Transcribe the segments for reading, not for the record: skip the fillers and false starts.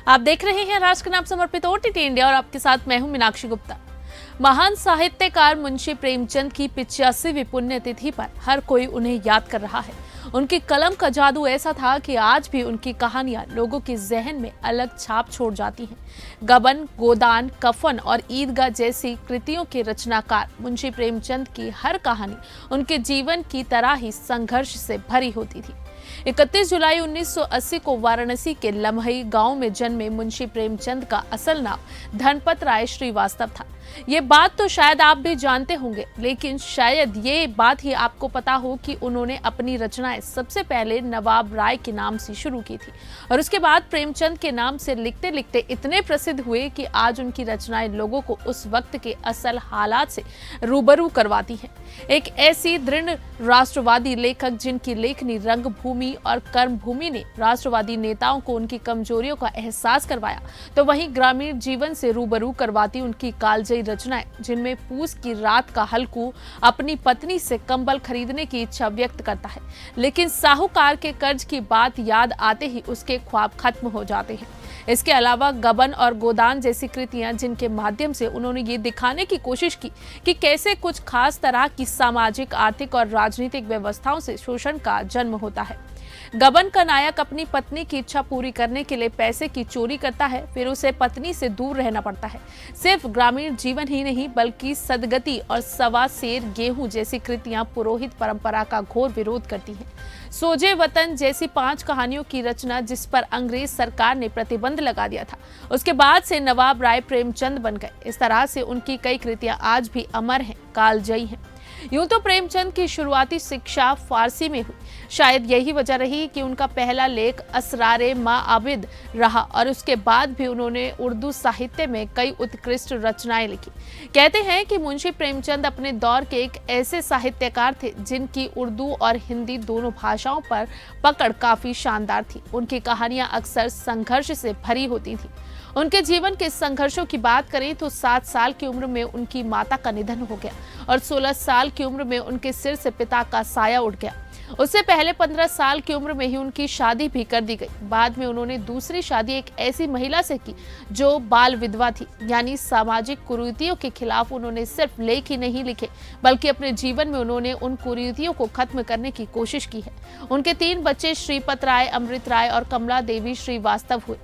आप देख रहे हैं राष्ट्र के नाम समर्पित ओटीटी इंडिया और आपके साथ मैं हूं मीनाक्षी गुप्ता। महान साहित्यकार मुंशी प्रेमचंद की 85वीं पुण्यतिथि पर हर कोई उन्हें याद कर रहा है। उनकी कलम का जादू ऐसा था कि आज भी उनकी कहानियां लोगों के जहन में अलग छाप छोड़ जाती हैं। गबन, गोदान, कफन और ईदगाह जैसी कृतियों के रचनाकार मुंशी प्रेमचंद की हर कहानी उनके जीवन की तरह ही संघर्ष से भरी होती थी। 31 जुलाई 1980 को वाराणसी के लम्हई गांव में जन्मे मुंशी प्रेमचंद का असल नाम धनपत राय श्रीवास्तव था। ये बात तो शायद आप भी जानते होंगे, लेकिन शायद ये बात ही आपको पता हो कि उन्होंने अपनी रचनाएं सबसे पहले नवाब राय के नाम से शुरू की थी और उसके बाद प्रेमचंद के नाम से लिखते लिखते इतने प्रसिद्ध हुए कि आज उनकी रचनाएं लोगों को उस वक्त के असल हालात से रूबरू करवाती हैं। एक ऐसी दृढ़ राष्ट्रवादी लेखक जिनकी लेखनी रंगभूमि और कर्मभूमि ने राष्ट्रवादी नेताओं को उनकी कमजोरियों का एहसास करवाया, तो वहीं ग्रामीण जीवन से रूबरू करवाती उनकी कालजयी रचनाएं, जिनमें पूस की रात का हल्कू अपनी पत्नी से कंबल खरीदने की इच्छा व्यक्त करता है, लेकिन साहूकार के कर्ज की बात याद आते ही उसके ख्वाब खत्म हो जाते हैं। इसके अलावा गबन और गोदान जैसी कृतियां, जिनके माध्यम से उन्होंने ये दिखाने की कोशिश की कि कैसे कुछ खास तरह की सामाजिक, आर्थिक और राजनीतिक व्यवस्थाओं से शोषण का जन्म होता है। गबन का नायक अपनी पत्नी की इच्छा पूरी करने के लिए पैसे की चोरी करता है, फिर उसे पत्नी से दूर रहना पड़ता है। सिर्फ ग्रामीण जीवन ही नहीं बल्कि सदगति और सवा सेर गेहूं जैसी कृतियां पुरोहित परंपरा का घोर विरोध करती हैं। सोजे वतन जैसी 5 कहानियों की रचना, जिस पर अंग्रेज सरकार ने प्रतिबंध लगा दिया था, उसके बाद से नवाब राय प्रेमचंद बन गए। इस तरह से उनकी कई कृतियां आज भी अमर हैं, कालजयी हैं। यूं तो प्रेमचंद की शुरुआती शिक्षा फारसी में हुई। शायद यही वजह रही कि उनका पहला लेख असरारे माँ आबिद रहा और उसके बाद भी उन्होंने उर्दू साहित्य में कई उत्कृष्ट रचनाएं लिखी। कहते हैं कि मुंशी प्रेमचंद अपने दौर के एक ऐसे साहित्यकार थे जिनकी उर्दू और हिंदी दोनों भाषाओं पर पकड़ काफी शानदार थी। उनकी कहानियां अक्सर संघर्ष से भरी होती थी। उनके जीवन के संघर्षों की बात करें तो 7 साल की उम्र में उनकी माता का निधन हो गया और 16 साल की उम्र में उनके सिर से पिता का साया उठ गया। उससे पहले 15 साल की उम्र में ही उनकी शादी भी कर दी गई। बाद में उन्होंने दूसरी शादी एक ऐसी महिला से की जो बाल विधवा थी, यानी सामाजिक कुरीतियों के खिलाफ उन्होंने सिर्फ लेख ही नहीं लिखे बल्कि अपने जीवन में उन्होंने उन कुरीतियों को खत्म करने की कोशिश की है। उनके 3 बच्चे श्रीपत राय, अमृत राय और कमला देवी श्रीवास्तव हुए।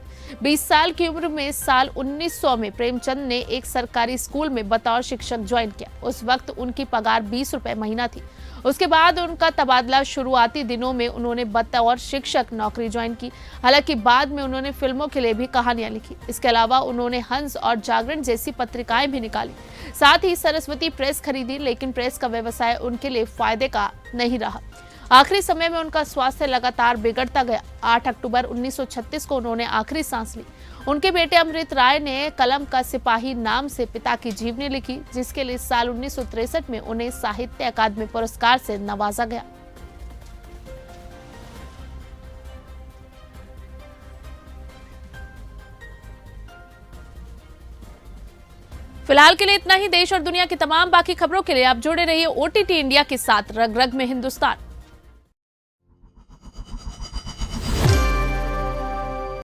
20 साल की उम्र में साल 1900 में प्रेमचंद ने एक सरकारी स्कूल में बतौर शिक्षक ज्वाइन किया। उस वक्त उनकी पगार 20 रुपए महीना थी। उसके बाद उनका तबादला शुरुआती दिनों में उन्होंने बतौर शिक्षक नौकरी ज्वाइन की। हालांकि बाद में उन्होंने फिल्मों के लिए भी कहानियां लिखी। इसके अलावा उन्होंने हंस और जागरण जैसी पत्रिकाएं भी निकाली। साथ ही सरस्वती प्रेस खरीदी, लेकिन प्रेस का व्यवसाय उनके लिए फायदे का नहीं रहा। आखिरी समय में उनका स्वास्थ्य लगातार बिगड़ता गया। 8 अक्टूबर 1936 को उन्होंने आखिरी सांस ली। उनके बेटे अमृत राय ने कलम का सिपाही नाम से पिता की जीवनी लिखी, जिसके लिए साल 1963 में उन्हें साहित्य अकादमी पुरस्कार से नवाजा गया। फिलहाल के लिए इतना ही। देश और दुनिया की तमाम बाकी खबरों के लिए आप जुड़े रहिए ओटीटी इंडिया के साथ। रग रग में हिंदुस्तान।